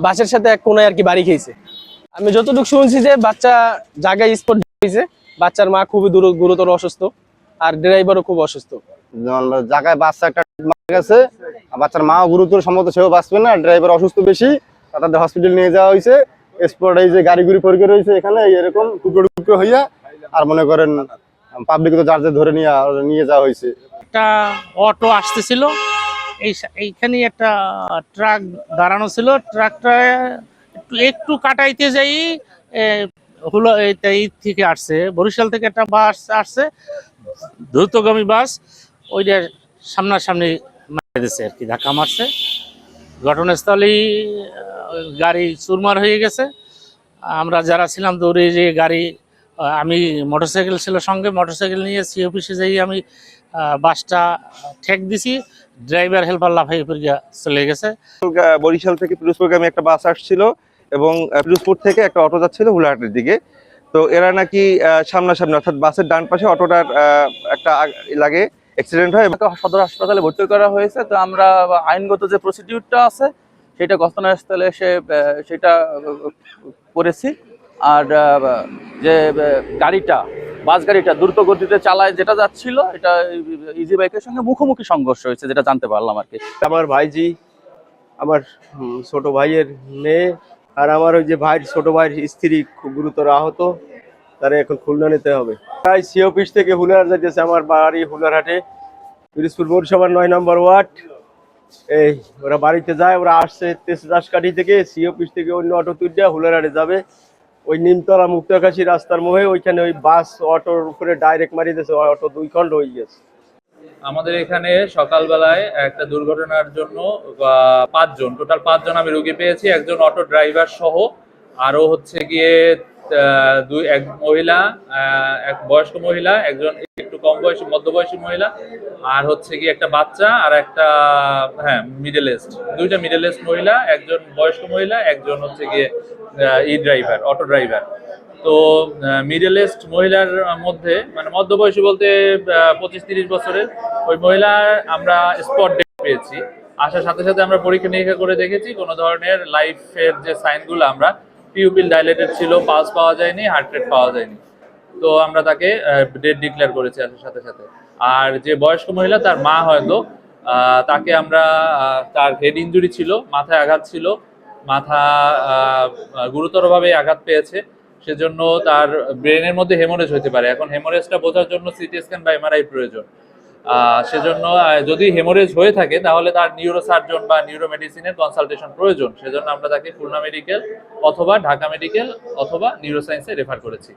বাসের সাথে এক কোনায় আর কি বাড়ি খেয়েছে। আমি যতটুকু শুনছি যে বাচ্চা জায়গায় স্পট হয়েছে, বাচ্চার মা খুবই গুরুতর অসুস্থ, আর ড্রাইভারও খুব অসুস্থ। জায়গায় বাচ্চা একটা মারা গেছে, বাচ্চার মাও গুরুতর, সম্ভবত সেও বাঁচবে না, ড্রাইভার অসুস্থ বেশি, তাদের হসপিটাল নিয়ে যাওয়া হয়েছে। স্পট এই যে গাড়িগুড়ি পড়ে রয়েছে এখানে এরকম টুকরো টুকরো হইয়া, আর মনে করেন পাবলিক তো যার ধরে নিয়ে যাওয়া হয়েছে। একটা অটো আসতেছিল, এইখানে একটা ট্রাক দাঁড়ানো ছিল, ট্রাকটা একটু কাটাইতে যাই হলো এই থেকে আসছে, বরিশাল থেকে একটা বাস আসছে, দ্রুতগামী বাস, ওইটা সামনাসামনি মারা দিয়েছে আর কি, ধাক্কা মারছে। ঘটনাস্থলেই গাড়ি চুরমার হয়ে গেছে। আমরা যারা ছিলাম দৌড়ে যে গাড়ি, আমি মোটরসাইকেল ছিল সঙ্গে, মোটরসাইকেল নিয়ে সি অফিসে যাই আমি বাসটা ঠেক দিছি, ড্রাইভার হেল্পার লাফাই পড়িয়া চলে গেছে। বরিশাল থেকে পিরোজপুরগামী একটা বাস আসছিল এবং পিরোজপুর থেকে একটা অটো যাচ্ছিল হুলাহাটের দিকে। তো এরা নাকি সামনাসামনি, অর্থাৎ বাসের ডান পাশে অটোটার একটা লাগে অ্যাক্সিডেন্ট হয়। সদর হাসপাতালে ভর্তি করা হয়েছে। তো আমরা আইনগত যে প্রসিডিউরটা আছে সেটা ঘটনাস্থলে এসে সেটা করেছি। আর যে গাড়িটা, বাস গাড়িটা দ্রুত গতিতে চালায় যেটা যাচ্ছিল, এটা ইজি বাইকের সঙ্গে মুখোমুখি সংঘর্ষ হয়েছে, যেটা জানতে পারলাম আর কি। আমার ভাইজি, আমার ছোট ভাইয়ের মেয়ে, আর আমার ওই যে ভাইয়ের ছোট ভাইয়ের স্ত্রী খুব গুরুতর আহত, তারা এখন খুলনা নিতে হবে। তাই সি অফিস থেকে হুলার যাইতেছে, আমার বাড়ি হুলারহাটে, পিরোজপুর পৌরসভার 9 নম্বর ওয়ার্ড। এই ওরা বাড়িতে যায়, ওরা আসছে তেজদাসকাঠি থেকে, সি অফিস থেকে অন্য অটো তুলে হুলারহাটে যাবে। ওই নিমতলা মুক্তাকাশী রাস্তার মোহে ওইখানে ওই বাস অটোর উপরে ডাইরেক্ট মারি দিয়েছে, অটো 2 খণ্ড হয়ে গেছে। আমাদের এখানে সকালবেলায় একটা দুর্ঘটনার জন্য 5 জন, টোটাল 5 জন আমি রোগী পেয়েছি। একজন অটো ড্রাইভার সহ, আরো হচ্ছে গিয়ে এক মহিলা, এক বয়স্ক মহিলা, একজন একটু কম বয়সী মধ্যবয়সী মহিলা, আর হচ্ছে গিয়ে একটা বাচ্চা, আর একটা মিডল এস্ট, 2টা মিডল এস্ট মহিলা, একজন বয়স্ক মহিলা, একজন হচ্ছে গিয়ে ড্রাইভার, অটো ড্রাইভার। তো মিডল এস্ট মহিলার মধ্যে, মানে মধ্যবয়সী বলতে 25-30 বছরের ওই মহিলা আমরা স্পট ডেট পেয়েছি। আসার সাথে সাথে আমরা পরীক্ষা নিরীক্ষা করে দেখেছি কোনো ধরনের লাইফের যে সাইনগুলো, আমরা পিউপিল ডাইলেটেড ছিল, পালস পাওয়া যায়নি, হার্ট রেট পাওয়া যায়নি। তো আমরা তাকে ডেট ডিক্লেয়ার করেছি আসার সাথে সাথে। আর যে বয়স্ক মহিলা, তার মা হয়তো, তাকে আমরা, তার হেড ইঞ্জুরি ছিল, মাথায় আঘাত ছিল, মাথা গুরুতরভাবে আঘাত পেয়েছে, সেজন্য তার ব্রেনের মধ্যে হেমোরেজ হতে পারে। এখন হেমোরেজটা বোঝার জন্য সিটি স্ক্যান বা এমআরআই প্রয়োজন। সেজন্য যদি হেমোরেজ হয়ে থাকে তাহলে তার নিউরোসার্জন বা নিউরোমেডিসিনের কনসালটেশন প্রয়োজন। সেজন্য আমরা তাকে খুলনা মেডিকেল অথবা ঢাকা মেডিকেল অথবা নিউরোসায়েন্সে রেফার করেছি।